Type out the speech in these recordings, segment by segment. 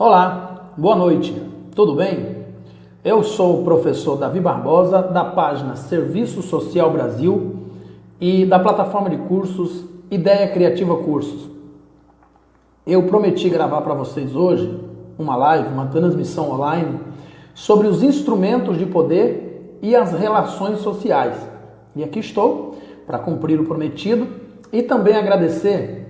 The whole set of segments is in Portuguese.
Olá, boa noite, tudo bem? Eu sou o professor Davi Barbosa, da página Serviço Social Brasil e da plataforma de cursos Ideia Criativa Cursos. Eu prometi gravar para vocês hoje uma live, uma transmissão online sobre os instrumentos de poder e as relações sociais. E aqui estou para cumprir o prometido e também agradecer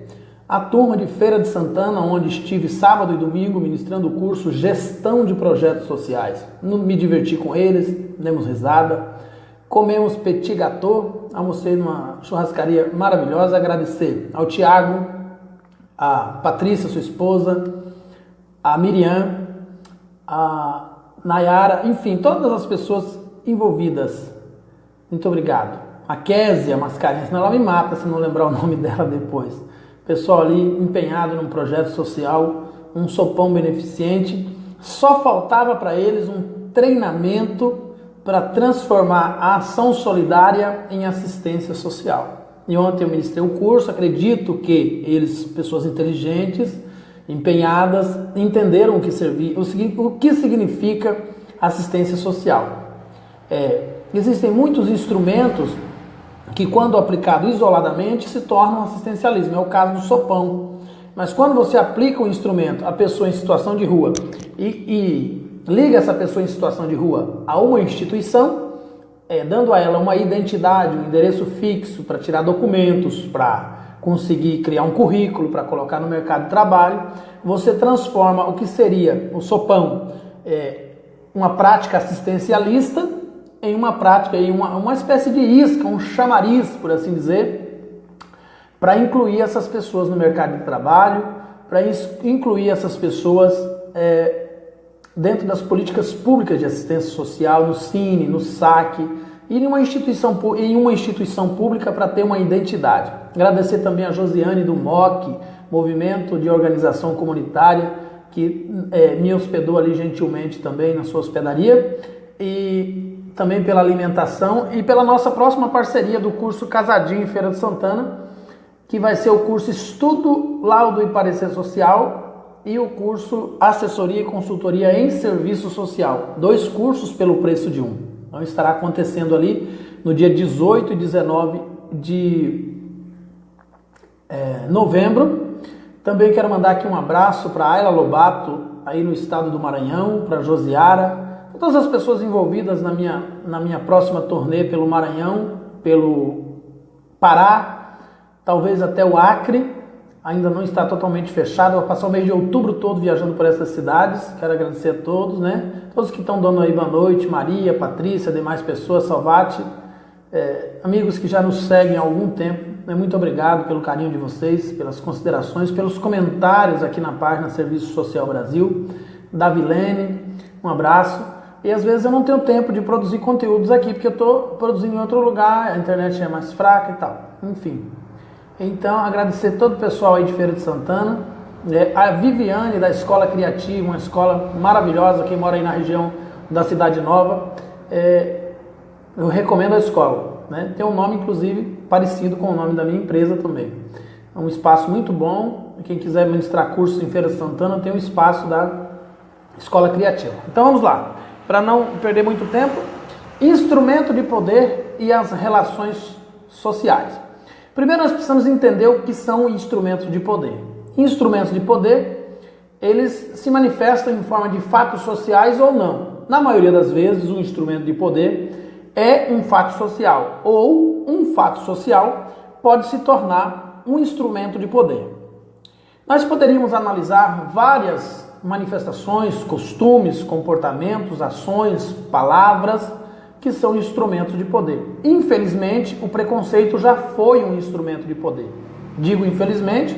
a turma de Feira de Santana, onde estive sábado e domingo ministrando o curso Gestão de Projetos Sociais. Me diverti com eles, demos risada, comemos petit gâteau, almocei numa churrascaria maravilhosa. Agradecer ao Tiago, a Patrícia, sua esposa, a Miriam, a Nayara, enfim, todas as pessoas envolvidas. Muito obrigado. A Késia Mascarenhas, senão ela me mata se não lembrar o nome dela depois. Pessoal ali empenhado num projeto social, um sopão beneficente. Só faltava para eles um treinamento para transformar a ação solidária em assistência social. E ontem eu ministrei o curso, acredito que eles, pessoas inteligentes, empenhadas, entenderam o que significa assistência social. Existem muitos instrumentos que, quando aplicado isoladamente, se tornam assistencialismo. É o caso do sopão. Mas quando você aplica um instrumento à pessoa em situação de rua e liga essa pessoa em situação de rua a uma instituição, dando a ela uma identidade, um endereço fixo para tirar documentos, para conseguir criar um currículo, para colocar no mercado de trabalho, você transforma o que seria o sopão, uma prática assistencialista, em uma prática, em uma espécie de isca, um chamariz, por assim dizer, para incluir essas pessoas no mercado de trabalho, para incluir essas pessoas dentro das políticas públicas de assistência social, no Cine, no SAC, e em uma instituição pública para ter uma identidade. Agradecer também a Josiane do MOC, Movimento de Organização Comunitária, que me hospedou ali gentilmente também na sua hospedaria, e também pela alimentação e pela nossa próxima parceria do curso Casadinho em Feira de Santana, que vai ser o curso Estudo, Laudo e Parecer Social e o curso Assessoria e Consultoria em Serviço Social. 2 cursos pelo preço de um. Então estará acontecendo ali no dia 18 e 19 de novembro. Também quero mandar aqui um abraço para a Ayla Lobato, aí no estado do Maranhão, para a Josiara, todas as pessoas envolvidas na minha próxima turnê pelo Maranhão, pelo Pará, talvez até o Acre, ainda não está totalmente fechado. Eu vou passar o mês de outubro todo viajando por essas cidades. Quero agradecer a todos, todos que estão dando aí boa noite, Maria, Patrícia, demais pessoas, Salvati, amigos que já nos seguem há algum tempo. Muito obrigado pelo carinho de vocês, pelas considerações, pelos comentários aqui na página Serviço Social Brasil. Davilene, um abraço. E às vezes eu não tenho tempo de produzir conteúdos aqui, porque eu estou produzindo em outro lugar, a internet é mais fraca e tal. Enfim. Então, agradecer todo o pessoal aí de Feira de Santana. A Viviane, da Escola Criativa, uma escola maravilhosa, quem mora aí na região da Cidade Nova. Eu recomendo a escola. Tem um nome, inclusive, parecido com o nome da minha empresa também. É um espaço muito bom. Quem quiser ministrar cursos em Feira de Santana, tem um espaço da Escola Criativa. Então, vamos lá. Para não perder muito tempo, instrumento de poder e as relações sociais. Primeiro nós precisamos entender o que são instrumentos de poder. Instrumentos de poder, eles se manifestam em forma de fatos sociais ou não. Na maioria das vezes, um instrumento de poder é um fato social, ou um fato social pode se tornar um instrumento de poder. Nós poderíamos analisar várias manifestações, costumes, comportamentos, ações, palavras que são instrumentos de poder. Infelizmente, o preconceito já foi um instrumento de poder. Digo infelizmente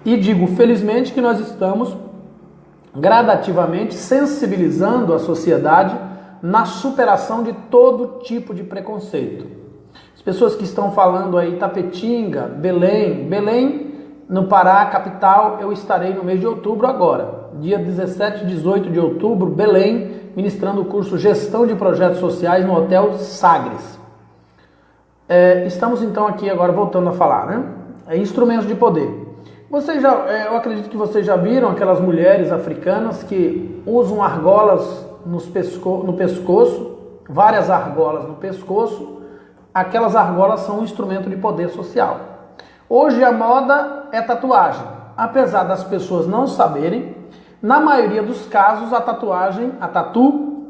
e digo felizmente que nós estamos gradativamente sensibilizando a sociedade na superação de todo tipo de preconceito. As pessoas que estão falando aí Tapetinga, Belém, no Pará, capital, eu estarei no mês de outubro agora. Dia 17 e 18 de outubro, Belém, ministrando o curso Gestão de Projetos Sociais no Hotel Sagres. Estamos então aqui agora voltando a falar, instrumentos de poder. Eu acredito que vocês já viram aquelas mulheres africanas que usam argolas no pescoço, várias argolas no pescoço. Aquelas argolas são um instrumento de poder social. Hoje a moda é tatuagem. Apesar das pessoas não saberem, na maioria dos casos a tatu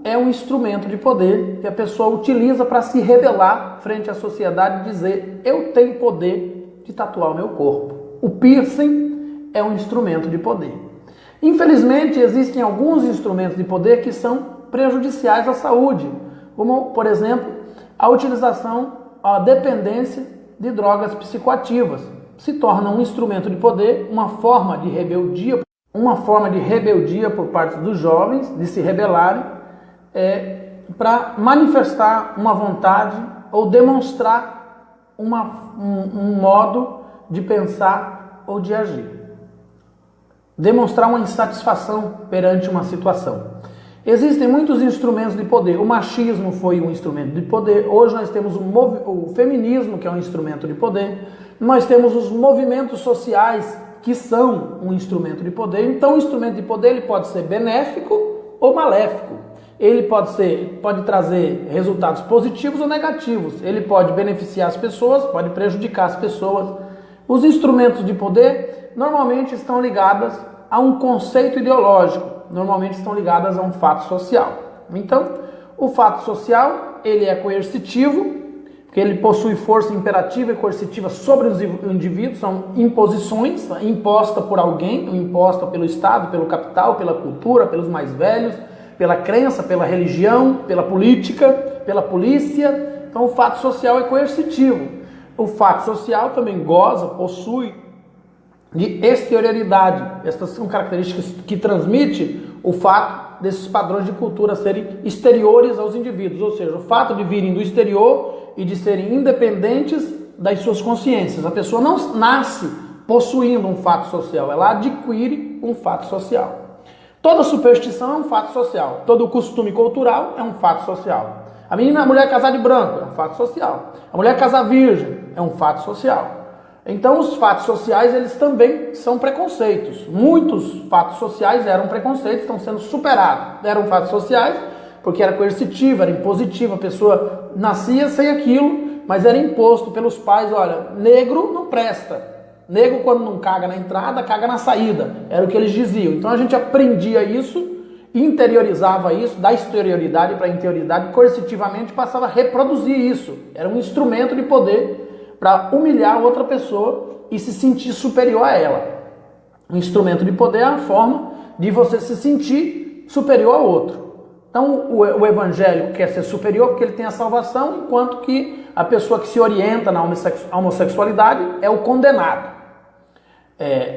é um instrumento de poder que a pessoa utiliza para se rebelar frente à sociedade e dizer: eu tenho poder de tatuar o meu corpo. O piercing é um instrumento de poder. Infelizmente, existem alguns instrumentos de poder que são prejudiciais à saúde, como, por exemplo, a utilização, a dependência de drogas psicoativas. Se torna um instrumento de poder, uma forma de rebeldia por parte dos jovens, de se rebelarem, para manifestar uma vontade ou demonstrar um modo de pensar ou de agir. Demonstrar uma insatisfação perante uma situação. Existem muitos instrumentos de poder. O machismo foi um instrumento de poder. Hoje nós temos o feminismo, que é um instrumento de poder. Nós temos os movimentos sociais, que são um instrumento de poder. Então o instrumento de poder ele pode ser benéfico ou maléfico. Ele pode trazer resultados positivos ou negativos. Ele pode beneficiar as pessoas, pode prejudicar as pessoas. Os instrumentos de poder normalmente estão ligados a um conceito ideológico, normalmente estão ligados a um fato social. Então, o fato social, ele é coercitivo, porque ele possui força imperativa e coercitiva sobre os indivíduos, são imposições impostas por alguém, imposta pelo Estado, pelo capital, pela cultura, pelos mais velhos, pela crença, pela religião, pela política, pela polícia. Então, o fato social é coercitivo. O fato social também possui de exterioridade. Estas são características que transmitem o fato desses padrões de cultura serem exteriores aos indivíduos, ou seja, o fato de virem do exterior e de serem independentes das suas consciências. A pessoa não nasce possuindo um fato social, ela adquire um fato social. Toda superstição é um fato social, todo costume cultural é um fato social. A mulher casar de branco é um fato social. A mulher casar virgem é um fato social. Então os fatos sociais eles também são preconceitos. Muitos fatos sociais eram preconceitos, estão sendo superados. Eram fatos sociais porque era coercitivo, era impositivo. A pessoa nascia sem aquilo, mas era imposto pelos pais. Olha, negro não presta. Negro quando não caga na entrada, caga na saída. Era o que eles diziam. Então a gente aprendia isso, interiorizava isso, da exterioridade para a interioridade, coercitivamente passava a reproduzir isso. Era um instrumento de poder para humilhar outra pessoa e se sentir superior a ela. Um instrumento de poder é a forma de você se sentir superior ao outro. Então o evangélico quer ser superior porque ele tem a salvação, enquanto que a pessoa que se orienta na homossexualidade é o condenado.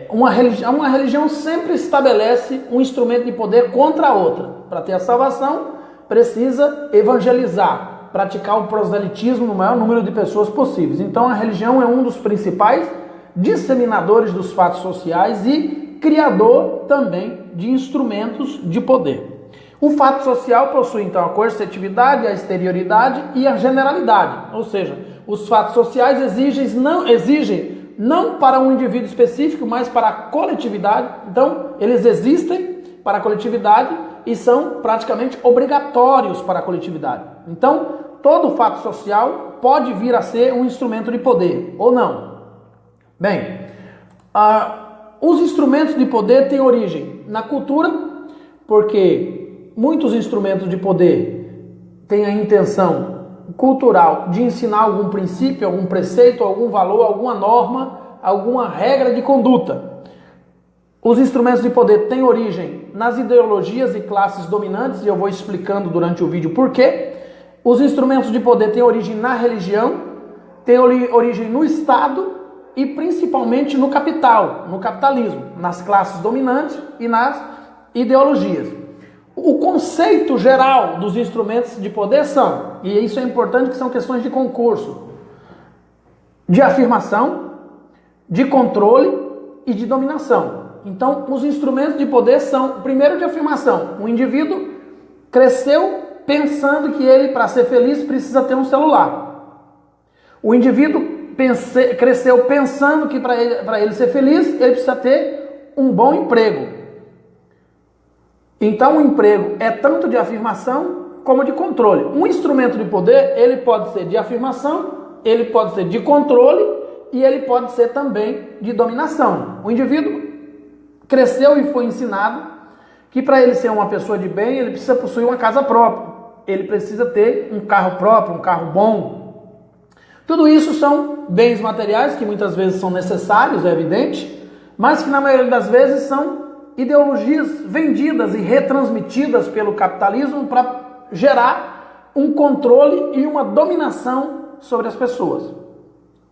Uma religião sempre estabelece um instrumento de poder contra a outra. Para ter a salvação, precisa evangelizar, praticar o proselitismo no maior número de pessoas possíveis. Então a religião é um dos principais disseminadores dos fatos sociais e criador também de instrumentos de poder. O fato social possui então a coercitividade, a exterioridade e a generalidade. Ou seja, os fatos sociais exigem não para um indivíduo específico, mas para a coletividade. Então, eles existem para a coletividade e são praticamente obrigatórios para a coletividade. Então, todo fato social pode vir a ser um instrumento de poder, ou não. Bem, os instrumentos de poder têm origem na cultura, porque muitos instrumentos de poder têm a intenção cultural de ensinar algum princípio, algum preceito, algum valor, alguma norma, alguma regra de conduta. Os instrumentos de poder têm origem nas ideologias e classes dominantes, e eu vou explicando durante o vídeo por quê. Os instrumentos de poder têm origem na religião, têm origem no Estado e principalmente no capital, no capitalismo, nas classes dominantes e nas ideologias. O conceito geral dos instrumentos de poder são, e isso é importante, que são questões de concurso, de afirmação, de controle e de dominação. Então, os instrumentos de poder são, primeiro, de afirmação. O indivíduo cresceu pensando que ele, para ser feliz, precisa ter um celular. O indivíduo cresceu pensando que para ele ser feliz, ele precisa ter um bom emprego. Então o emprego é tanto de afirmação como de controle. Um instrumento de poder, ele pode ser de afirmação, ele pode ser de controle e ele pode ser também de dominação. O indivíduo cresceu e foi ensinado que para ele ser uma pessoa de bem, ele precisa possuir uma casa própria. Ele precisa ter um carro próprio, um carro bom. Tudo isso são bens materiais que muitas vezes são necessários, é evidente, mas que na maioria das vezes são ideologias vendidas e retransmitidas pelo capitalismo para gerar um controle e uma dominação sobre as pessoas.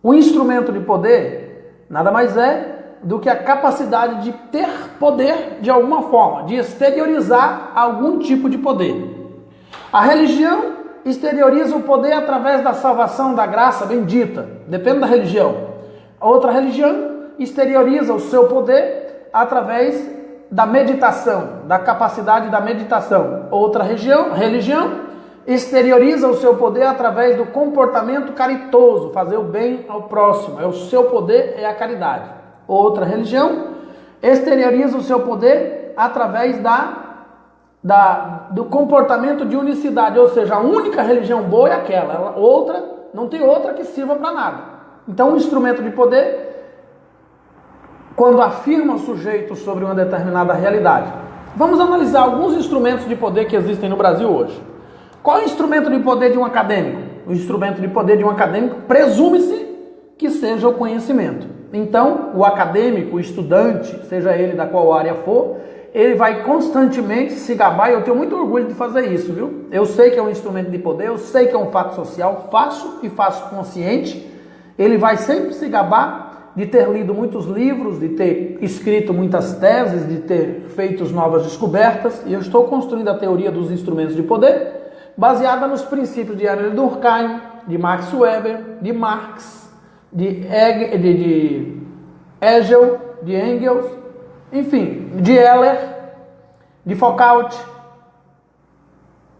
O instrumento de poder nada mais é do que a capacidade de ter poder de alguma forma, de exteriorizar algum tipo de poder. A religião exterioriza o poder através da salvação, da graça bendita, depende da religião. A outra religião exterioriza o seu poder através da meditação, da capacidade da meditação. Outra religião exterioriza o seu poder através do comportamento caritoso, fazer o bem ao próximo. O seu poder é a caridade. Outra religião exterioriza o seu poder através do comportamento de unicidade, ou seja, a única religião boa é aquela, outra, não tem outra que sirva para nada. Então, um instrumento de poder, quando afirma o sujeito sobre uma determinada realidade. Vamos analisar alguns instrumentos de poder que existem no Brasil hoje. Qual é o instrumento de poder de um acadêmico? O instrumento de poder de um acadêmico presume-se que seja o conhecimento. Então, o acadêmico, o estudante, seja ele da qual área for, ele vai constantemente se gabar, e eu tenho muito orgulho de fazer isso, viu? Eu sei que é um instrumento de poder, eu sei que é um fato social, faço consciente. Ele vai sempre se gabar de ter lido muitos livros, de ter escrito muitas teses, de ter feito novas descobertas, e eu estou construindo a teoria dos instrumentos de poder, baseada nos princípios de Emile Durkheim, de Max Weber, de Marx, de Hegel, de Engels, enfim, de Heller, de Foucault,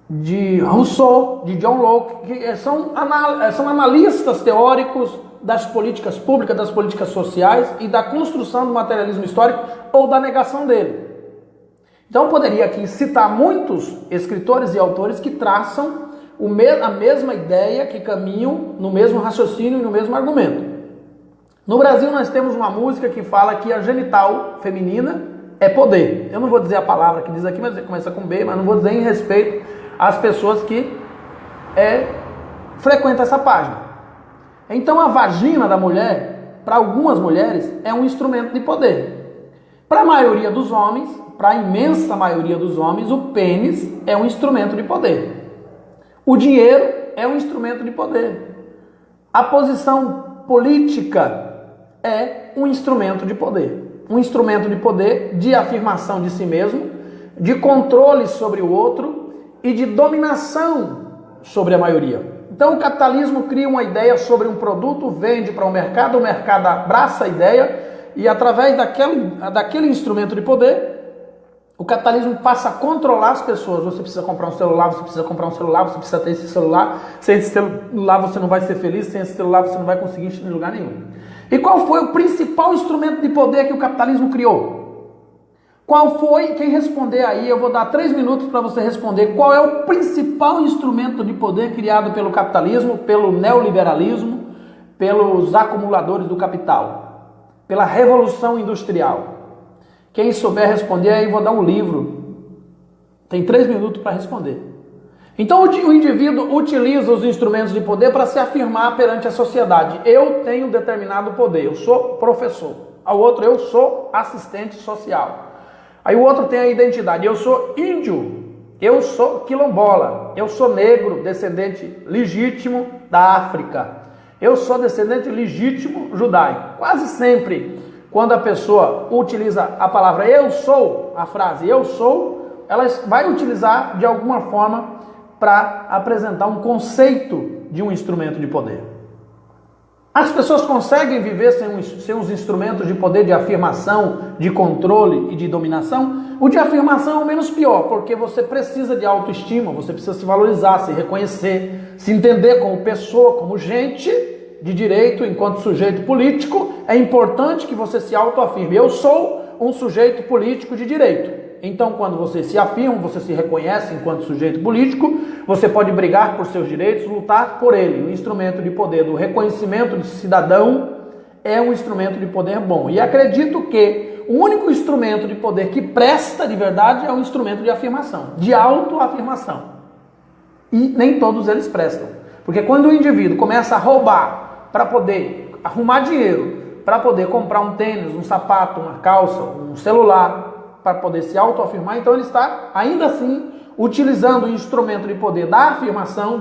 de Rousseau, de John Locke, que são analistas teóricos das políticas públicas, das políticas sociais e da construção do materialismo histórico ou da negação dele. Então eu poderia aqui citar muitos escritores e autores que traçam a mesma ideia, que caminham no mesmo raciocínio e no mesmo argumento. No Brasil nós temos uma música que fala que a genital feminina é poder. Eu não vou dizer a palavra que diz aqui, mas começa com B, mas não vou dizer em respeito às pessoas que frequentam essa página. Então a vagina da mulher, para algumas mulheres, é um instrumento de poder. Para a maioria dos homens, para a imensa maioria dos homens, o pênis é um instrumento de poder. O dinheiro é um instrumento de poder. A posição política é um instrumento de poder. Um instrumento de poder de afirmação de si mesmo, de controle sobre o outro e de dominação sobre a maioria. Então o capitalismo cria uma ideia sobre um produto, vende para o mercado abraça a ideia e através daquele instrumento de poder, o capitalismo passa a controlar as pessoas. Você precisa comprar um celular, você precisa comprar um celular, você precisa ter esse celular. Sem esse celular você não vai ser feliz, sem esse celular você não vai conseguir ir em lugar nenhum. E qual foi o principal instrumento de poder que o capitalismo criou? Qual foi? Quem responder aí, eu vou dar 3 minutos para você responder. Qual é o principal instrumento de poder criado pelo capitalismo, pelo neoliberalismo, pelos acumuladores do capital, pela revolução industrial? Quem souber responder aí, vou dar um livro. Tem 3 minutos para responder. Então o indivíduo utiliza os instrumentos de poder para se afirmar perante a sociedade. Eu tenho determinado poder, eu sou professor. Ao outro, eu sou assistente social. Aí o outro tem a identidade, eu sou índio, eu sou quilombola, eu sou negro, descendente legítimo da África. Eu sou descendente legítimo judaico. Quase sempre, quando a pessoa utiliza a palavra eu sou, a frase eu sou, ela vai utilizar de alguma forma para apresentar um conceito de um instrumento de poder. As pessoas conseguem viver sem os instrumentos de poder de afirmação, de controle e de dominação? O de afirmação é o menos pior, porque você precisa de autoestima, você precisa se valorizar, se reconhecer, se entender como pessoa, como gente, de direito, enquanto sujeito político, é importante que você se autoafirme. Eu sou um sujeito político de direito. Então, quando você se afirma, você se reconhece enquanto sujeito político, você pode brigar por seus direitos, lutar por ele. O instrumento de poder do reconhecimento de cidadão é um instrumento de poder bom. E acredito que o único instrumento de poder que presta de verdade é um instrumento de afirmação, de autoafirmação. E nem todos eles prestam. Porque quando o indivíduo começa a roubar para poder arrumar dinheiro, para poder comprar um tênis, um sapato, uma calça, um celular, para poder se autoafirmar, então ele está, ainda assim, utilizando o instrumento de poder da afirmação,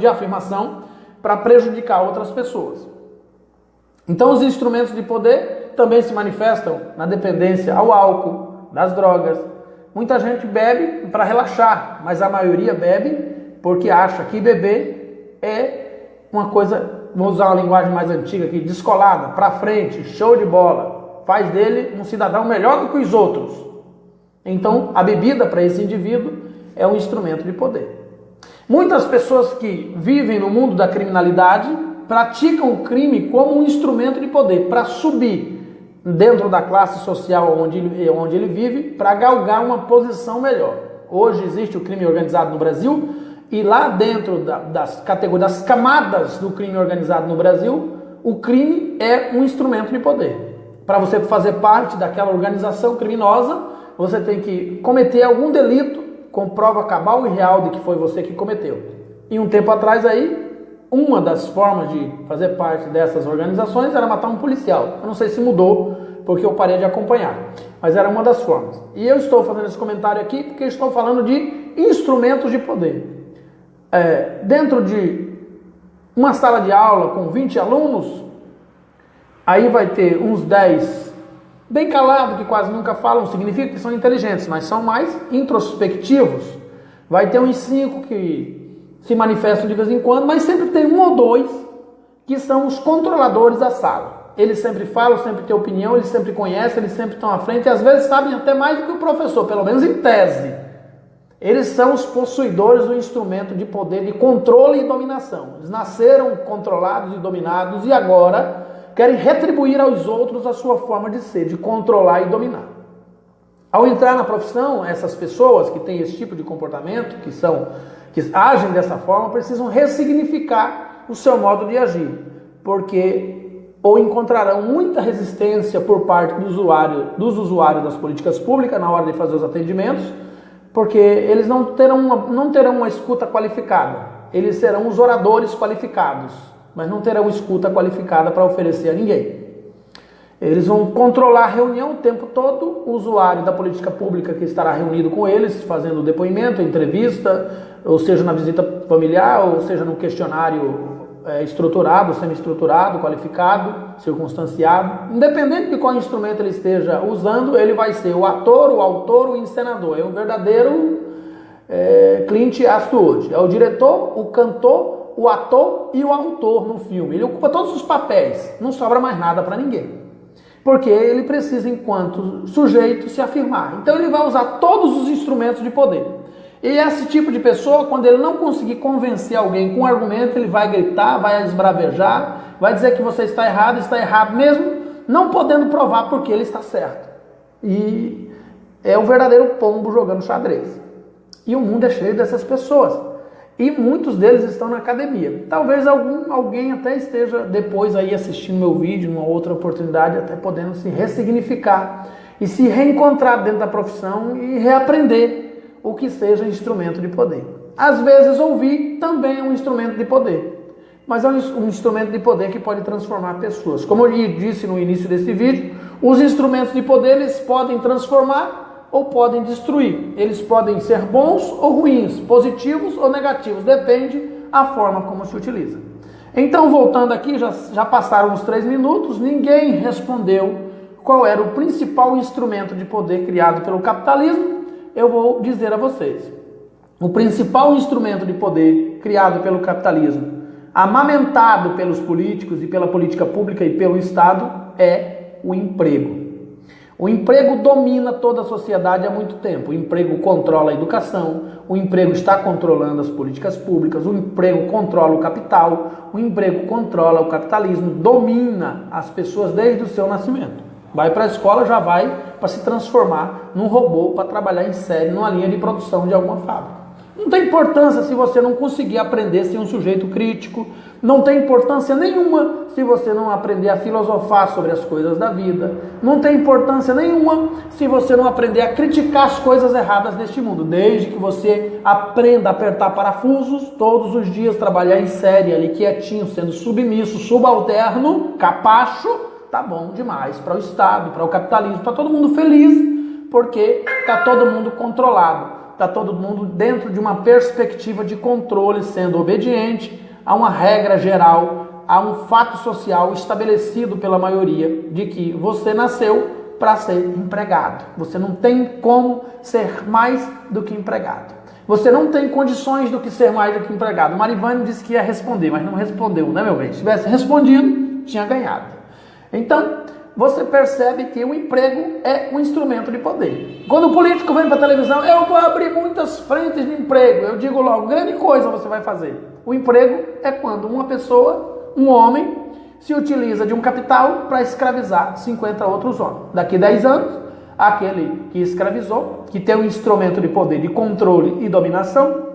para prejudicar outras pessoas. Então os instrumentos de poder também se manifestam na dependência ao álcool, das drogas. Muita gente bebe para relaxar, mas a maioria bebe porque acha que beber é uma coisa, vou usar uma linguagem mais antiga aqui, descolada, para frente, show de bola, faz dele um cidadão melhor do que os outros. Então, a bebida para esse indivíduo é um instrumento de poder. Muitas pessoas que vivem no mundo da criminalidade praticam o crime como um instrumento de poder, para subir dentro da classe social onde ele vive, para galgar uma posição melhor. Hoje existe o crime organizado no Brasil, e lá dentro das categorias, das camadas do crime organizado no Brasil, o crime é um instrumento de poder. Para você fazer parte daquela organização criminosa, você tem que cometer algum delito com prova cabal e real de que foi você que cometeu. E um tempo atrás aí, uma das formas de fazer parte dessas organizações era matar um policial. Eu não sei se mudou, porque eu parei de acompanhar, mas era uma das formas. E eu estou fazendo esse comentário aqui porque estou falando de instrumentos de poder. Dentro de uma sala de aula com 20 alunos, aí vai ter uns 10 bem calados, que quase nunca falam, significa que são inteligentes, mas são mais introspectivos. Vai ter uns 5 que se manifestam de vez em quando, mas sempre tem 1 ou 2 que são os controladores da sala. Eles sempre falam, sempre têm opinião, eles sempre conhecem, eles sempre estão à frente, e às vezes sabem até mais do que o professor, pelo menos em tese. Eles são os possuidores do instrumento de poder, de controle e dominação. Eles nasceram controlados e dominados e agora querem retribuir aos outros a sua forma de ser, de controlar e dominar. Ao entrar na profissão, essas pessoas que têm esse tipo de comportamento, que agem dessa forma, precisam ressignificar o seu modo de agir, porque ou encontrarão muita resistência por parte dos usuários das políticas públicas na hora de fazer os atendimentos, porque eles não terão uma escuta qualificada. Eles serão os oradores qualificados, mas não terão escuta qualificada para oferecer a ninguém. Eles vão controlar a reunião o tempo todo, o usuário da política pública que estará reunido com eles, fazendo depoimento, entrevista, ou seja, na visita familiar, ou seja, no questionário estruturado, semi-estruturado, qualificado, circunstanciado. Independente de qual instrumento ele esteja usando, ele vai ser o ator, o autor, o encenador. É um verdadeiro Clint Eastwood. É o diretor, o cantor, o ator e o autor no filme. Ele ocupa todos os papéis, não sobra mais nada para ninguém. Porque ele precisa, enquanto sujeito, se afirmar. Então ele vai usar todos os instrumentos de poder. E esse tipo de pessoa, quando ele não conseguir convencer alguém com um argumento, ele vai gritar, vai esbravejar, vai dizer que você está errado mesmo, não podendo provar porque ele está certo. E é o verdadeiro pombo jogando xadrez. E o mundo é cheio dessas pessoas. E muitos deles estão na academia. Talvez alguém até esteja depois aí assistindo meu vídeo, numa outra oportunidade, até podendo se ressignificar e se reencontrar dentro da profissão e reaprender o que seja instrumento de poder. Às vezes ouvir também é um instrumento de poder, mas é um instrumento de poder que pode transformar pessoas. Como eu disse no início desse vídeo, os instrumentos de poder eles podem transformar ou podem destruir. Eles podem ser bons ou ruins, positivos ou negativos, depende a forma como se utiliza. Então, voltando aqui, já passaram uns 3 minutos, ninguém respondeu qual era o principal instrumento de poder criado pelo capitalismo. Eu vou dizer a vocês. O principal instrumento de poder criado pelo capitalismo, amamentado pelos políticos e pela política pública e pelo Estado, é o emprego. O emprego domina toda a sociedade há muito tempo. O emprego controla a educação, o emprego está controlando as políticas públicas, o emprego controla o capital, o emprego controla o capitalismo, domina as pessoas desde o seu nascimento. Vai para a escola, já vai para se transformar num robô para trabalhar em série, numa linha de produção de alguma fábrica. Não tem importância se você não conseguir aprender a ser um sujeito crítico, não tem importância nenhuma se você não aprender a filosofar sobre as coisas da vida, não tem importância nenhuma se você não aprender a criticar as coisas erradas deste mundo, desde que você aprenda a apertar parafusos todos os dias, trabalhar em série ali quietinho, sendo submisso, subalterno, capacho, tá bom demais para o Estado, para o capitalismo, para todo mundo feliz, porque tá todo mundo controlado. Está todo mundo dentro de uma perspectiva de controle, sendo obediente a uma regra geral, a um fato social estabelecido pela maioria de que você nasceu para ser empregado. Você não tem como ser mais do que empregado. Você não tem condições do que ser mais do que empregado. Marivane disse que ia responder, mas não respondeu, né, meu bem? Se tivesse respondido, tinha ganhado. Então, você percebe que o emprego é um instrumento de poder. Quando o político vem para a televisão, eu vou abrir muitas frentes de emprego. Eu digo logo, grande coisa você vai fazer. O emprego é quando uma pessoa, um homem, se utiliza de um capital para escravizar 50 outros homens. Daqui 10 anos, aquele que escravizou, que tem um instrumento de poder, de controle e dominação,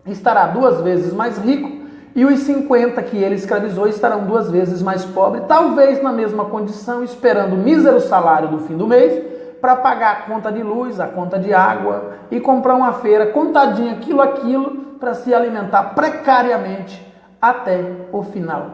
estará 2 vezes mais rico, e os 50 que ele escravizou estarão 2 vezes mais pobres, talvez na mesma condição, esperando o mísero salário do fim do mês, para pagar a conta de luz, a conta de água, e comprar uma feira contadinha, quilo a quilo, para se alimentar precariamente até o final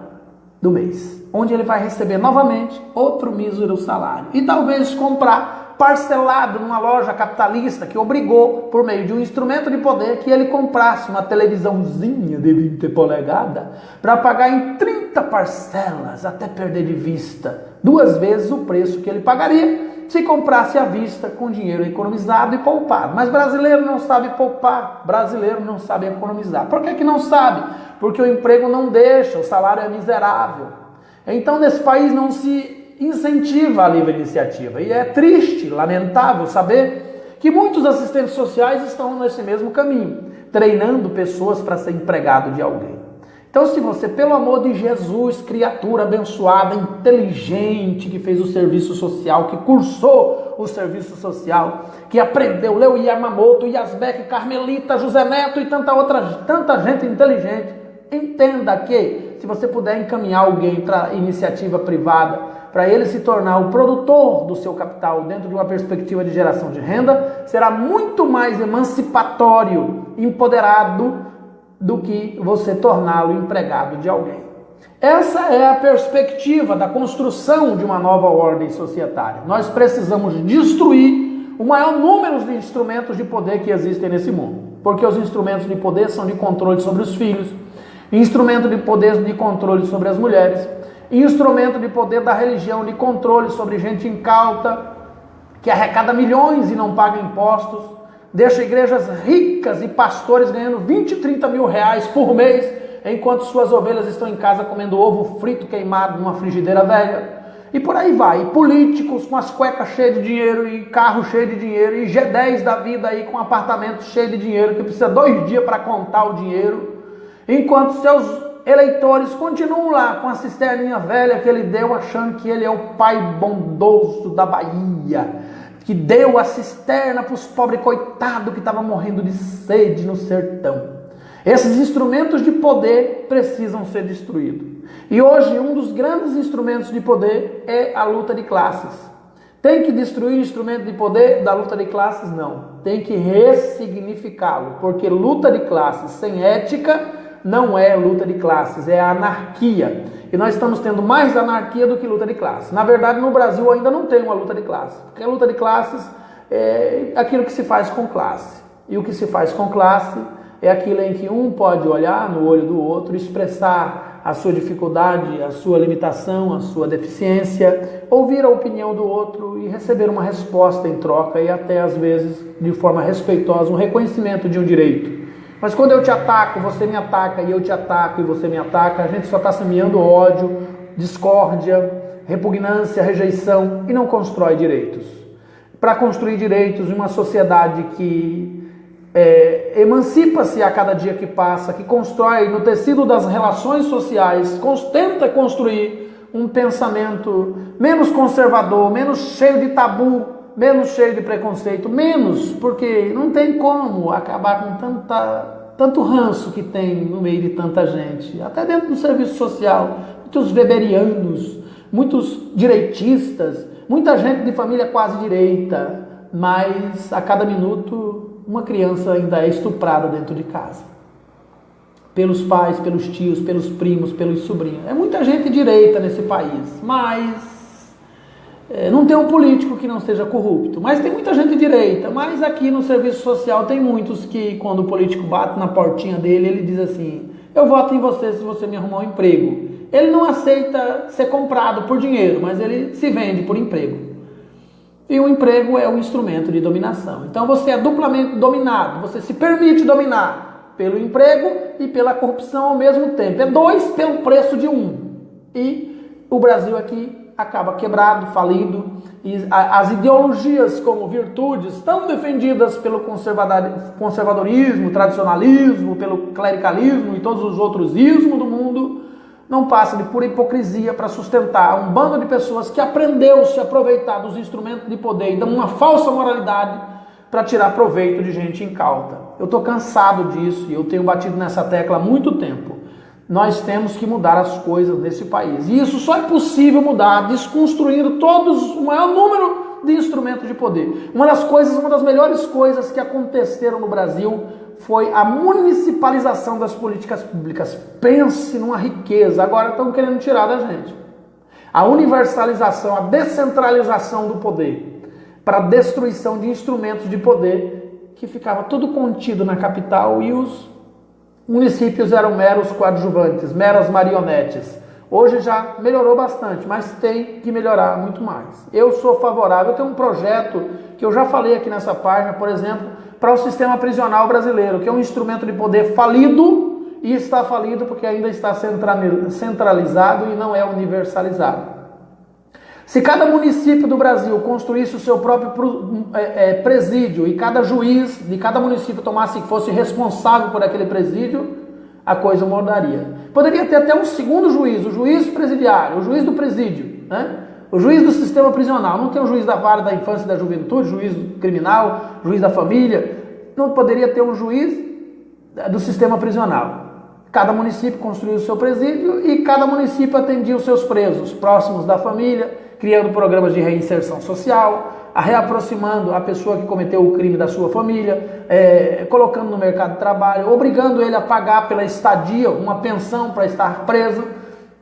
do mês, onde ele vai receber novamente outro mísero salário, e talvez comprar parcelado numa loja capitalista que obrigou, por meio de um instrumento de poder, que ele comprasse uma televisãozinha de 20 polegadas para pagar em 30 parcelas, até perder de vista 2 vezes o preço que ele pagaria se comprasse à vista com dinheiro economizado e poupado. Mas brasileiro não sabe poupar, brasileiro não sabe economizar. Por que não sabe? Porque o emprego não deixa, o salário é miserável. Então nesse país não se incentiva a livre iniciativa. E é triste, lamentável saber que muitos assistentes sociais estão nesse mesmo caminho, treinando pessoas para ser empregado de alguém. Então, se você, pelo amor de Jesus, criatura abençoada, inteligente, que fez o serviço social, que cursou o serviço social, que aprendeu, leu Yamamoto, Yazbek, Carmelita, José Neto e tanta gente inteligente, entenda que, se você puder encaminhar alguém para iniciativa privada, para ele se tornar o produtor do seu capital dentro de uma perspectiva de geração de renda, será muito mais emancipatório, empoderado, do que você torná-lo empregado de alguém. Essa é a perspectiva da construção de uma nova ordem societária. Nós precisamos destruir o maior número de instrumentos de poder que existem nesse mundo, porque os instrumentos de poder são de controle sobre os filhos, instrumento de poder de controle sobre as mulheres, instrumento de poder da religião, de controle sobre gente incauta, que arrecada milhões e não paga impostos, deixa igrejas ricas e pastores ganhando 20, 30 mil reais por mês, enquanto suas ovelhas estão em casa comendo ovo frito queimado numa frigideira velha. E por aí vai, e políticos com as cuecas cheias de dinheiro, e carro cheio de dinheiro, e G10 da vida aí com apartamento cheio de dinheiro, que precisa 2 dias para contar o dinheiro, enquanto seus eleitores continuam lá com a cisterninha velha que ele deu, achando que ele é o pai bondoso da Bahia, que deu a cisterna para os pobres coitados que estavam morrendo de sede no sertão. Esses instrumentos de poder precisam ser destruídos. E hoje um dos grandes instrumentos de poder é a luta de classes. Tem que destruir o instrumento de poder da luta de classes? Não. Tem que ressignificá-lo, porque luta de classes sem ética não é luta de classes, é anarquia. E nós estamos tendo mais anarquia do que luta de classes. Na verdade, no Brasil ainda não tem uma luta de classes, porque a luta de classes é aquilo que se faz com classe. E o que se faz com classe é aquilo em que um pode olhar no olho do outro, expressar a sua dificuldade, a sua limitação, a sua deficiência, ouvir a opinião do outro e receber uma resposta em troca e até às vezes, de forma respeitosa, um reconhecimento de um direito. Mas quando eu te ataco, você me ataca, e eu te ataco e você me ataca, a gente só está semeando ódio, discórdia, repugnância, rejeição e não constrói direitos. para construir direitos em uma sociedade que emancipa-se a cada dia que passa, que constrói no tecido das relações sociais, tenta construir um pensamento menos conservador, menos cheio de tabu, menos cheio de preconceito, menos, porque não tem como acabar com tanto ranço que tem no meio de tanta gente, até dentro do serviço social, muitos weberianos, muitos direitistas, muita gente de família quase direita, mas a cada minuto uma criança ainda é estuprada dentro de casa. Pelos pais, pelos tios, pelos primos, pelos sobrinhos. É muita gente direita nesse país, mas não tem um político que não seja corrupto. Mas tem muita gente direita, mas aqui no serviço social tem muitos que quando o político bate na portinha dele, ele diz assim: eu voto em você se você me arrumar um emprego. Ele não aceita ser comprado por dinheiro, mas ele se vende por emprego. E o emprego é um instrumento de dominação. Então você é duplamente dominado, você se permite dominar pelo emprego e pela corrupção ao mesmo tempo. É 2 pelo preço de 1. E o Brasil aqui acaba quebrado, falido. E as ideologias como virtudes, tão defendidas pelo conservadorismo, tradicionalismo, pelo clericalismo e todos os outros ismos do mundo, não passa de pura hipocrisia para sustentar um bando de pessoas que aprendeu a se aproveitar dos instrumentos de poder e de uma falsa moralidade para tirar proveito de gente incauta. Eu estou cansado disso e eu tenho batido nessa tecla há muito tempo. Nós temos que mudar as coisas nesse país. E isso só é possível mudar desconstruindo o maior número de instrumentos de poder. Uma das melhores coisas que aconteceram no Brasil foi a municipalização das políticas públicas. Pense numa riqueza. Agora estão querendo tirar da gente. A universalização, a descentralização do poder para a destruição de instrumentos de poder que ficava tudo contido na capital e os municípios eram meros coadjuvantes, meras marionetes. Hoje já melhorou bastante, mas tem que melhorar muito mais. Eu sou favorável, eu tenho um projeto que eu já falei aqui nessa página, por exemplo, para o sistema prisional brasileiro, que é um instrumento de poder falido e está falido porque ainda está centralizado e não é universalizado. Se cada município do Brasil construísse o seu próprio presídio e cada juiz de cada município fosse responsável por aquele presídio, a coisa mudaria. Poderia ter até um segundo juiz, o juiz presidiário, o juiz do presídio, né? O juiz do sistema prisional. Não tem o juiz da vara da infância e da juventude, juiz criminal, juiz da família. Não poderia ter um juiz do sistema prisional. Cada município construía o seu presídio e cada município atendia os seus presos, próximos da família, criando programas de reinserção social, reaproximando a pessoa que cometeu o crime da sua família, colocando no mercado de trabalho, obrigando ele a pagar pela estadia, uma pensão para estar preso,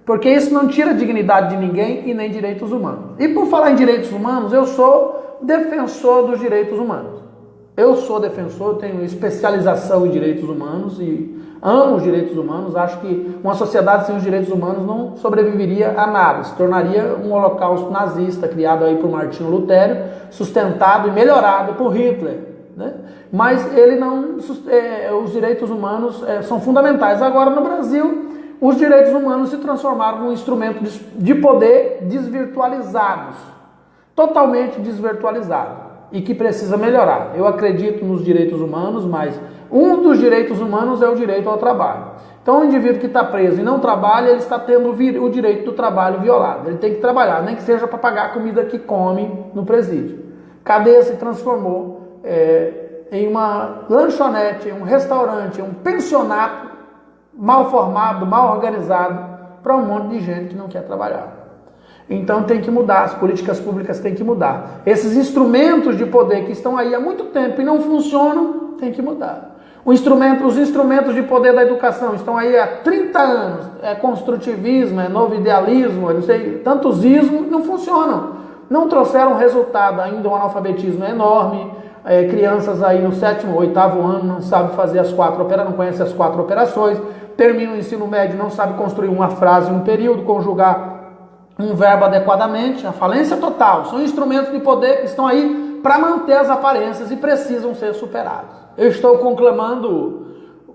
porque isso não tira a dignidade de ninguém e nem direitos humanos. E por falar em direitos humanos, eu sou defensor dos direitos humanos. Eu sou defensor, tenho especialização em direitos humanos e amo os direitos humanos. Acho que uma sociedade sem os direitos humanos não sobreviveria a nada. Se tornaria um holocausto nazista criado aí por Martinho Lutero, sustentado e melhorado por Hitler, né? Mas ele não, os direitos humanos são fundamentais. Agora no Brasil, os direitos humanos se transformaram num instrumento de poder desvirtualizados, totalmente desvirtualizado, e que precisa melhorar. Eu acredito nos direitos humanos, mas um dos direitos humanos é o direito ao trabalho. Então o indivíduo que está preso e não trabalha, ele está tendo o direito do trabalho violado. Ele tem que trabalhar, nem que seja para pagar a comida que come no presídio. Cadeia se transformou em uma lanchonete, em um restaurante, em um pensionato mal formado, mal organizado, para um monte de gente que não quer trabalhar. Então tem que mudar, as políticas públicas têm que mudar. Esses instrumentos de poder que estão aí há muito tempo e não funcionam, tem que mudar. Os instrumentos de poder da educação estão aí há 30 anos, é construtivismo, é novo idealismo, não sei, tantos ismos, não funcionam. Não trouxeram resultado ainda, o analfabetismo é enorme, crianças aí no 7º, 8º ano não sabem fazer não conhecem as 4 operações, termina o ensino médio, não sabe construir uma frase em um período, conjugar um verbo adequadamente, a falência total. São instrumentos de poder que estão aí para manter as aparências e precisam ser superados. Eu estou conclamando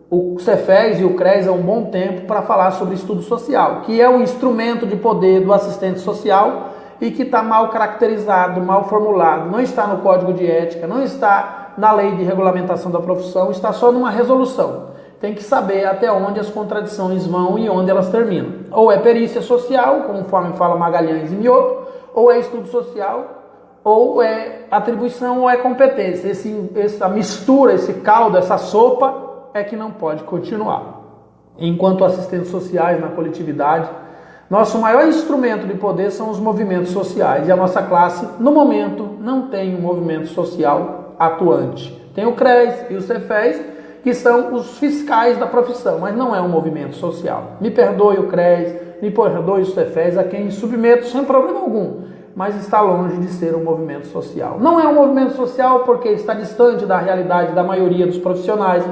o Cefes e o CRES há um bom tempo para falar sobre estudo social, que é o instrumento de poder do assistente social e que está mal caracterizado, mal formulado, não está no Código de Ética, não está na Lei de Regulamentação da Profissão, está só numa resolução. Tem que saber até onde as contradições vão e onde elas terminam. Ou é perícia social, conforme fala Magalhães e Mioto, ou é estudo social, ou é atribuição, ou é competência. Essa mistura, esse caldo, essa sopa é que não pode continuar. Enquanto assistentes sociais na coletividade, nosso maior instrumento de poder são os movimentos sociais. E a nossa classe, no momento, não tem um movimento social atuante. Tem o CRES e o CEFES, que são os fiscais da profissão, mas não é um movimento social. Me perdoe o CRES, me perdoe o CEFES, a quem submeto sem problema algum, mas está longe de ser um movimento social. Não é um movimento social porque está distante da realidade da maioria dos profissionais,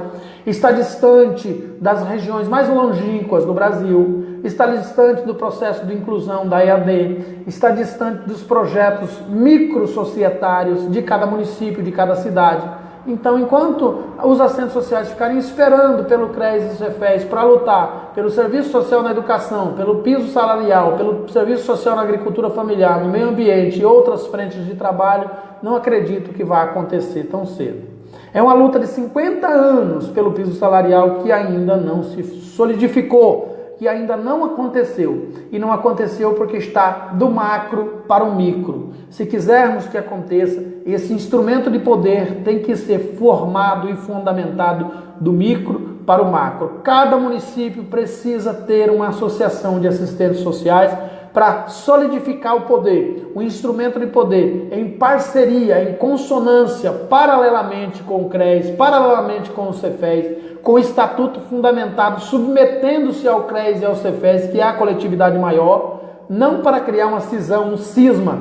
está distante das regiões mais longínquas do Brasil, está distante do processo de inclusão da EAD, está distante dos projetos microsocietários de cada município, de cada cidade. Então, enquanto os assistentes sociais ficarem esperando pelo CRES e CEFES para lutar pelo serviço social na educação, pelo piso salarial, pelo serviço social na agricultura familiar, no meio ambiente e outras frentes de trabalho, não acredito que vai acontecer tão cedo. É uma luta de 50 anos pelo piso salarial que ainda não se solidificou, que ainda não aconteceu. E não aconteceu porque está do macro para o micro. Se quisermos que aconteça, esse instrumento de poder tem que ser formado e fundamentado do micro para o macro. Cada município precisa ter uma associação de assistentes sociais para solidificar o poder, o instrumento de poder em parceria, em consonância, paralelamente com o CRES, paralelamente com o CEFES, com o estatuto fundamentado, submetendo-se ao CRES e ao CEFES, que é a coletividade maior, não para criar uma cisão, um cisma,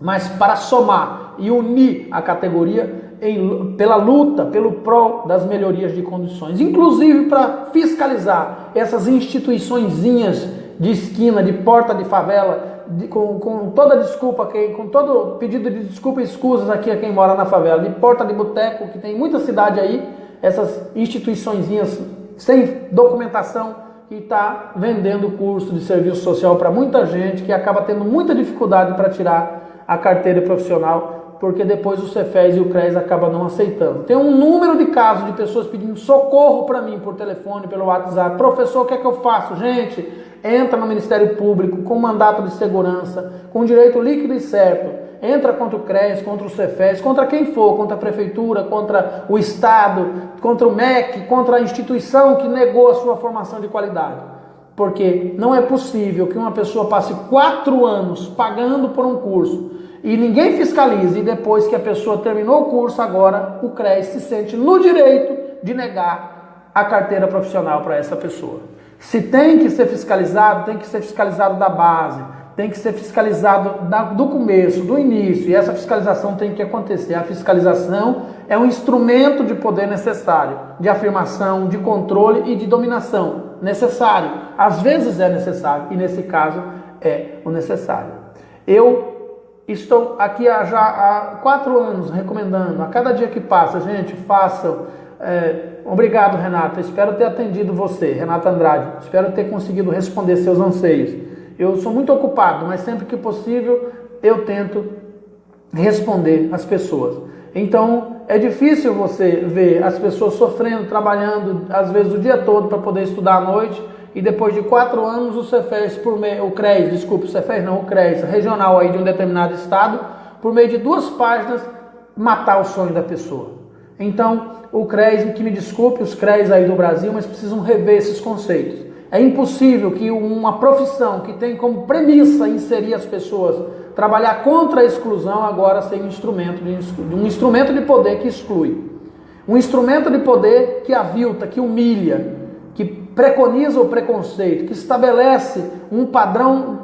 mas para somar e unir a categoria pela luta, pelo prol das melhorias de condições, inclusive para fiscalizar essas instituiçõezinhas de esquina, de porta de favela, com toda desculpa, com todo pedido de desculpa e escusas aqui a quem mora na favela, de porta de boteco, que tem muita cidade aí, essas instituiçõezinhas sem documentação, que está vendendo curso de serviço social para muita gente, que acaba tendo muita dificuldade para tirar a carteira profissional, porque depois o CEFES e o CRES acabam não aceitando. Tem um número de casos de pessoas pedindo socorro para mim por telefone, pelo WhatsApp. Professor, o que é que eu faço? Gente, entra no Ministério Público com mandato de segurança, com direito líquido e certo. Entra contra o CRES, contra o CEFES, contra quem for, contra a Prefeitura, contra o Estado, contra o MEC, contra a instituição que negou a sua formação de qualidade. Porque não é possível que uma pessoa passe 4 anos pagando por um curso e ninguém fiscalize, e depois que a pessoa terminou o curso, agora o CRES se sente no direito de negar a carteira profissional para essa pessoa. Se tem que ser fiscalizado, tem que ser fiscalizado da base, tem que ser fiscalizado do começo, do início, e essa fiscalização tem que acontecer. A fiscalização é um instrumento de poder necessário, de afirmação, de controle e de dominação necessário. Às vezes é necessário, e nesse caso é o necessário. Eu estou aqui já há 4 anos recomendando, a cada dia que passa, gente, façam. Obrigado, Renata, espero ter atendido você, Renata Andrade, espero ter conseguido responder seus anseios. Eu sou muito ocupado, mas sempre que possível eu tento responder às pessoas. Então é difícil você ver as pessoas sofrendo, trabalhando às vezes o dia todo para poder estudar à noite, e depois de 4 anos o CEFES, o CRES regional aí de um determinado estado, por meio de 2 páginas, matar o sonho da pessoa. Então o CRES, que me desculpe os CRES aí do Brasil, mas precisam rever esses conceitos. É impossível que uma profissão que tem como premissa inserir as pessoas, trabalhar contra a exclusão, agora seja um instrumento de poder que exclui. Um instrumento de poder que avilta, que humilha, que preconiza o preconceito, que estabelece um padrão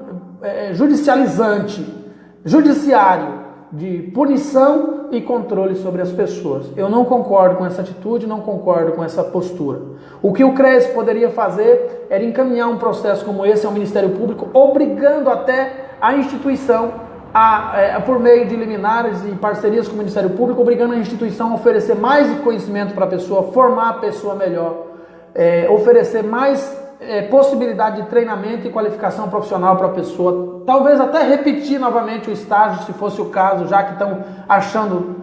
judiciário de punição e controle sobre as pessoas. Eu não concordo com essa atitude, não concordo com essa postura. O que o CRES poderia fazer era encaminhar um processo como esse ao Ministério Público, obrigando até a instituição, por meio de liminares e parcerias com o Ministério Público, obrigando a instituição a oferecer mais conhecimento para a pessoa, formar a pessoa melhor, oferecer mais possibilidade de treinamento e qualificação profissional para a pessoa, talvez até repetir novamente o estágio, se fosse o caso, já que estão achando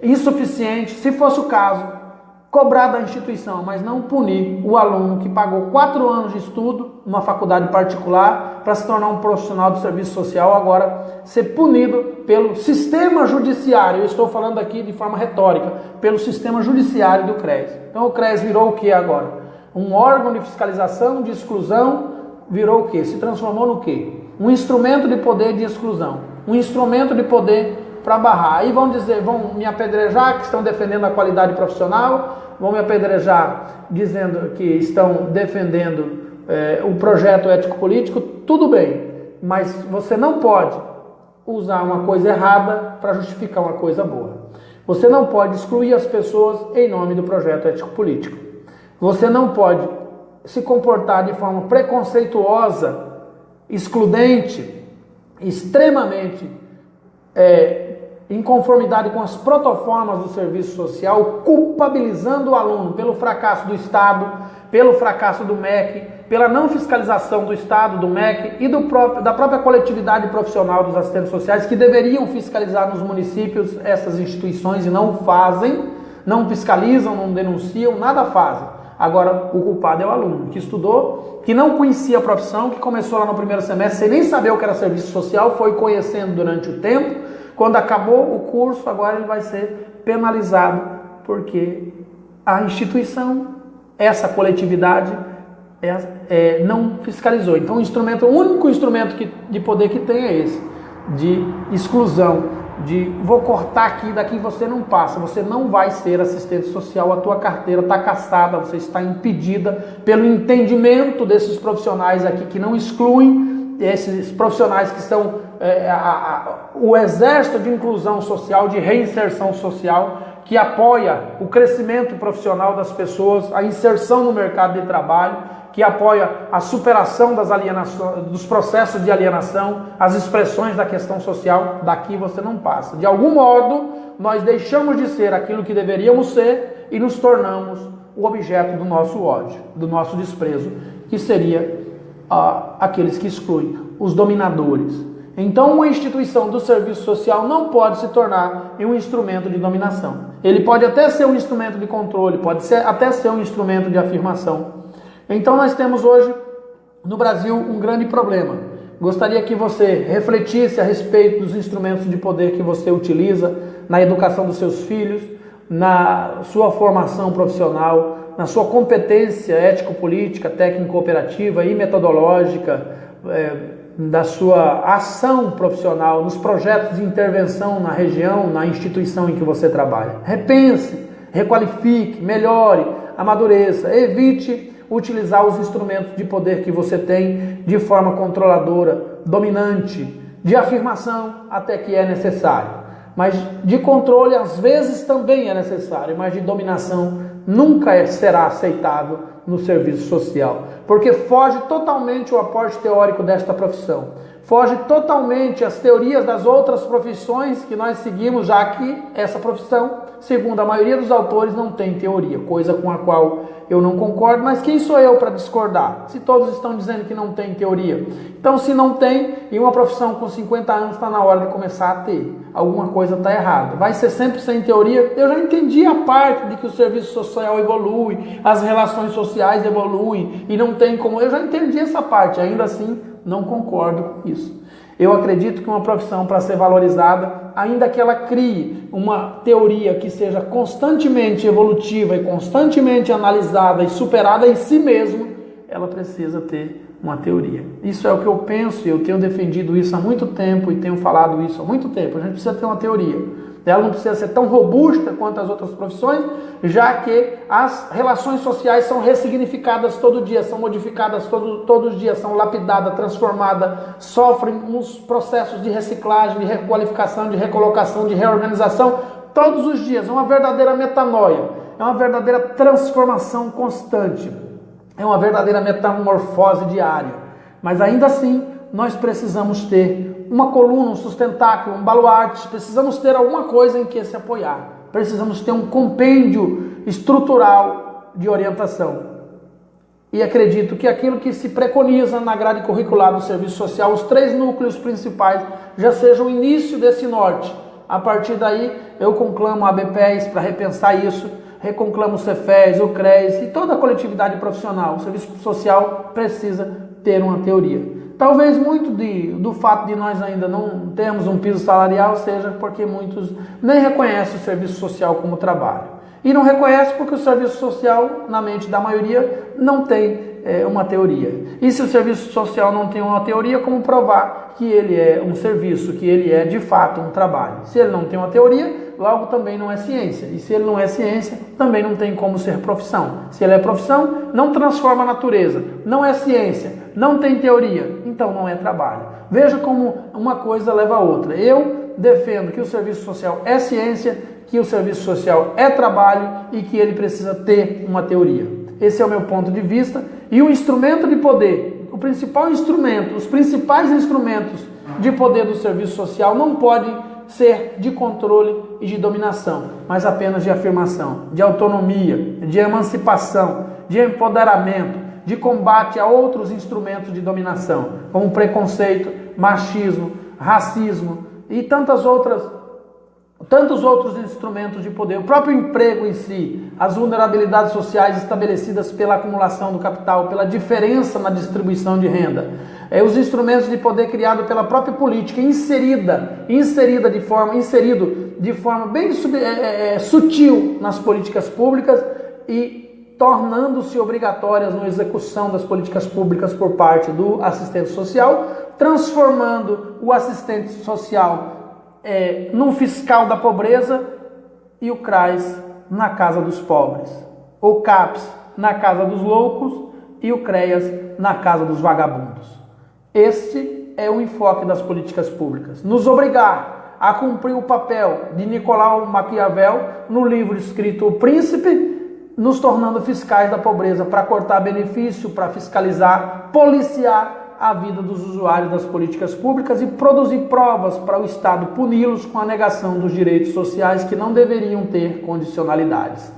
insuficiente, se fosse o caso, cobrar da instituição, mas não punir o aluno que pagou 4 anos de estudo numa faculdade particular para se tornar um profissional do serviço social, agora ser punido pelo sistema judiciário. Eu estou falando aqui de forma retórica, pelo sistema judiciário do CRES. Então o CRES virou o que agora? Um órgão de fiscalização, de exclusão, virou o que? Se transformou no quê? Um instrumento de poder de exclusão, um instrumento de poder para barrar. Aí vão dizer, vão me apedrejar que estão defendendo a qualidade profissional, vão me apedrejar dizendo que estão defendendo o projeto ético-político, tudo bem, mas você não pode usar uma coisa errada para justificar uma coisa boa. Você não pode excluir as pessoas em nome do projeto ético-político. Você não pode se comportar de forma preconceituosa, excludente, extremamente em conformidade com as protoformas do serviço social, culpabilizando o aluno pelo fracasso do Estado, pelo fracasso do MEC, pela não fiscalização do Estado, do MEC e da própria coletividade profissional dos assistentes sociais, que deveriam fiscalizar nos municípios essas instituições e não fazem, não fiscalizam, não denunciam, nada fazem. Agora, o culpado é o aluno, que estudou, que não conhecia a profissão, que começou lá no primeiro semestre sem nem saber o que era serviço social, foi conhecendo durante o tempo. Quando acabou o curso, agora ele vai ser penalizado, porque a instituição, essa coletividade, não fiscalizou. Então o único instrumento de poder que tem é esse, de exclusão, de vou cortar aqui, daqui você não passa, você não vai ser assistente social, a tua carteira está cassada, você está impedida pelo entendimento desses profissionais aqui que não excluem, esses profissionais que são o exército de inclusão social, de reinserção social, que apoia o crescimento profissional das pessoas, a inserção no mercado de trabalho, que apoia a superação dos processos de alienação, as expressões da questão social. Daqui você não passa. De algum modo, nós deixamos de ser aquilo que deveríamos ser e nos tornamos o objeto do nosso ódio, do nosso desprezo, que seria aqueles que excluem, os dominadores. Então, uma instituição do serviço social não pode se tornar um instrumento de dominação. Ele pode até ser um instrumento de controle, até ser um instrumento de afirmação. Então, nós temos hoje, no Brasil, um grande problema. Gostaria que você refletisse a respeito dos instrumentos de poder que você utiliza na educação dos seus filhos, na sua formação profissional, na sua competência ético-política, técnico-operativa e metodológica, da sua ação profissional, nos projetos de intervenção na região, na instituição em que você trabalha. Repense, requalifique, melhore, amadureça, evite utilizar os instrumentos de poder que você tem de forma controladora, dominante, de afirmação até que é necessário. Mas de controle às vezes também é necessário, mas de dominação nunca será aceitável no serviço social, porque foge totalmente o aporte teórico desta profissão, foge totalmente as teorias das outras profissões que nós seguimos, já que essa profissão, segundo a maioria dos autores, não tem teoria, coisa com a qual eu não concordo, mas quem sou eu para discordar? Se todos estão dizendo que não tem teoria. Então, se não tem, e uma profissão com 50 anos está na hora de começar a ter, alguma coisa está errada. Vai ser sempre sem teoria? Eu já entendi a parte de que o serviço social evolui, as relações sociais evoluem, e não tem como... Eu já entendi essa parte, ainda assim, não concordo com isso. Eu acredito que uma profissão, para ser valorizada, ainda que ela crie uma teoria que seja constantemente evolutiva e constantemente analisada e superada em si mesma, ela precisa ter uma teoria. Isso é o que eu penso, e eu tenho defendido isso há muito tempo e tenho falado isso há muito tempo. A gente precisa ter uma teoria. Ela não precisa ser tão robusta quanto as outras profissões, já que as relações sociais são ressignificadas todo dia, são modificadas todos os dias, são lapidadas, transformadas, sofrem uns processos de reciclagem, de requalificação, de recolocação, de reorganização, todos os dias. É uma verdadeira metanoia, é uma verdadeira transformação constante, é uma verdadeira metamorfose diária. Mas ainda assim, nós precisamos ter uma coluna, um sustentáculo, um baluarte, precisamos ter alguma coisa em que se apoiar. Precisamos ter um compêndio estrutural de orientação. e acredito que aquilo que se preconiza na grade curricular do serviço social, os 3 núcleos principais, já seja o início desse norte. A partir daí, eu conclamo a ABPES para repensar isso, reconclamo o Cefes, o CRES e toda a coletividade profissional. O serviço social precisa ter uma teoria. Talvez muito do fato de nós ainda não termos um piso salarial seja porque muitos nem reconhecem o serviço social como trabalho. E não reconhecem porque o serviço social, na mente da maioria, não tem uma teoria. E se o serviço social não tem uma teoria, como provar que ele é um serviço, que ele é de fato um trabalho? Se ele não tem uma teoria, logo também não é ciência. E se ele não é ciência, também não tem como ser profissão. Se ele é profissão, não transforma a natureza. Não é ciência, não tem teoria, então não é trabalho. Veja como uma coisa leva a outra. Eu defendo que o serviço social é ciência, que o serviço social é trabalho e que ele precisa ter uma teoria. Esse é o meu ponto de vista. E o instrumento de poder, o principal instrumento, os principais instrumentos de poder do serviço social não podem ser de controle e de dominação, mas apenas de afirmação, de autonomia, de emancipação, de empoderamento, de combate a outros instrumentos de dominação, como preconceito, machismo, racismo e tantos outros instrumentos de poder, o próprio emprego em si, as vulnerabilidades sociais estabelecidas pela acumulação do capital, pela diferença na distribuição de renda, os instrumentos de poder criados pela própria política, inserido de forma bem sutil nas políticas públicas e tornando-se obrigatórias na execução das políticas públicas por parte do assistente social, transformando o assistente social num fiscal da pobreza e o CRAS na casa dos pobres, o CAPS na casa dos loucos e o CREAS na casa dos vagabundos. Este é o enfoque das políticas públicas, nos obrigar a cumprir o papel de Nicolau Maquiavel no livro escrito O Príncipe, nos tornando fiscais da pobreza para cortar benefício, para fiscalizar, policiar a vida dos usuários das políticas públicas e produzir provas para o Estado puni-los com a negação dos direitos sociais que não deveriam ter condicionalidades.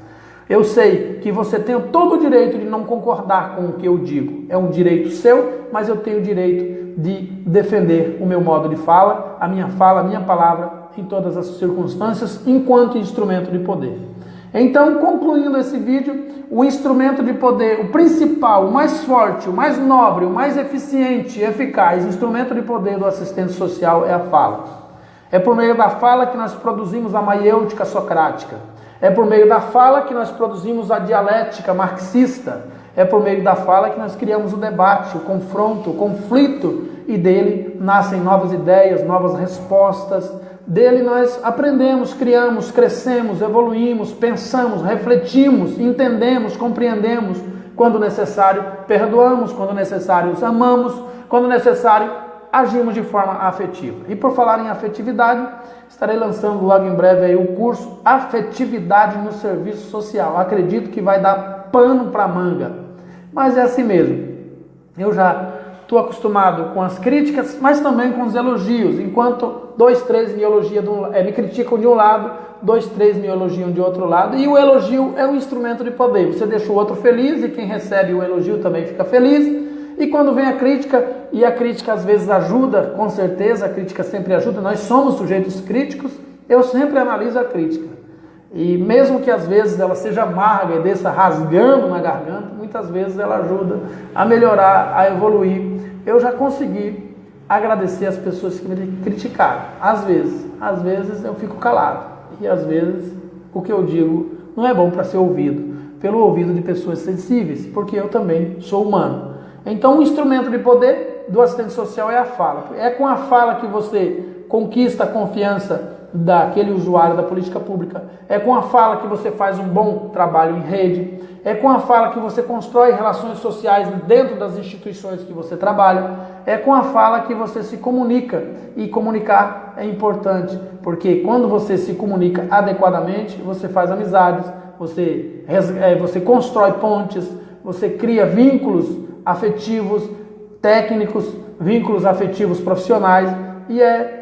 Eu sei que você tem todo o direito de não concordar com o que eu digo. É um direito seu, mas eu tenho o direito de defender o meu modo de fala, a minha palavra, em todas as circunstâncias, enquanto instrumento de poder. Então, concluindo esse vídeo, o instrumento de poder, o principal, o mais forte, o mais nobre, o mais eficiente e eficaz instrumento de poder do assistente social é a fala. É por meio da fala que nós produzimos a maiêutica socrática. É por meio da fala que nós produzimos a dialética marxista. É por meio da fala que nós criamos o debate, o confronto, o conflito, e dele nascem novas ideias, novas respostas. Dele nós aprendemos, criamos, crescemos, evoluímos, pensamos, refletimos, entendemos, compreendemos, quando necessário perdoamos, quando necessário amamos, quando necessário agimos de forma afetiva. E por falar em afetividade, estarei lançando logo em breve aí o curso Afetividade no Serviço Social. Acredito que vai dar pano para manga, mas é assim mesmo. Eu já estou acostumado com as críticas, mas também com os elogios. Enquanto 2, 3 me elogiam me criticam de um lado, 2, 3 me elogiam de outro lado. E o elogio é um instrumento de poder. Você deixa o outro feliz e quem recebe o elogio também fica feliz. E quando vem a crítica, e a crítica às vezes ajuda, com certeza, a crítica sempre ajuda, nós somos sujeitos críticos, eu sempre analiso a crítica. E mesmo que às vezes ela seja amarga e desça rasgando na garganta, muitas vezes ela ajuda a melhorar, a evoluir. Eu já consegui agradecer as pessoas que me criticaram. Às vezes eu fico calado. E às vezes o que eu digo não é bom para ser ouvido pelo ouvido de pessoas sensíveis, porque eu também sou humano. Então o instrumento de poder do assistente social é a fala. É com a fala que você conquista a confiança daquele usuário da política pública. É com a fala que você faz um bom trabalho em rede. É com a fala que você constrói relações sociais dentro das instituições que você trabalha. É com a fala que você se comunica. E comunicar é importante, porque quando você se comunica adequadamente, você faz amizades, você constrói pontes, você cria vínculos afetivos técnicos, vínculos afetivos profissionais, e é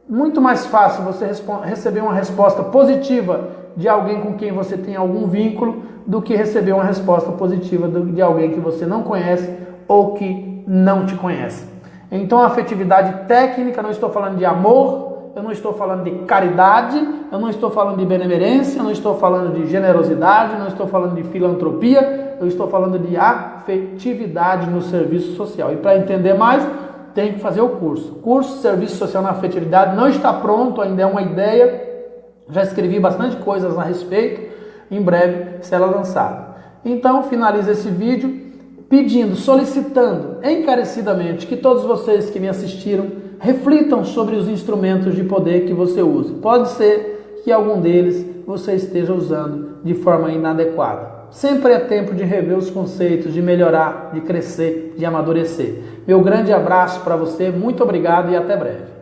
muito mais fácil você receber uma resposta positiva de alguém com quem você tem algum vínculo do que receber uma resposta positiva de alguém que você não conhece ou que não te conhece. Então, a afetividade técnica, não estou falando de amor, eu não estou falando de caridade, eu não estou falando de benemerência, eu não estou falando de generosidade, não estou falando de filantropia, eu estou falando de afetividade no serviço social. E para entender mais, tem que fazer o curso. Curso Serviço Social na Afetividade não está pronto, ainda é uma ideia. Já escrevi bastante coisas a respeito, em breve será lançado. Então, finalizo esse vídeo pedindo, solicitando encarecidamente que todos vocês que me assistiram reflitam sobre os instrumentos de poder que você usa. Pode ser que algum deles você esteja usando de forma inadequada. Sempre é tempo de rever os conceitos, de melhorar, de crescer, de amadurecer. Meu grande abraço para você, muito obrigado e até breve.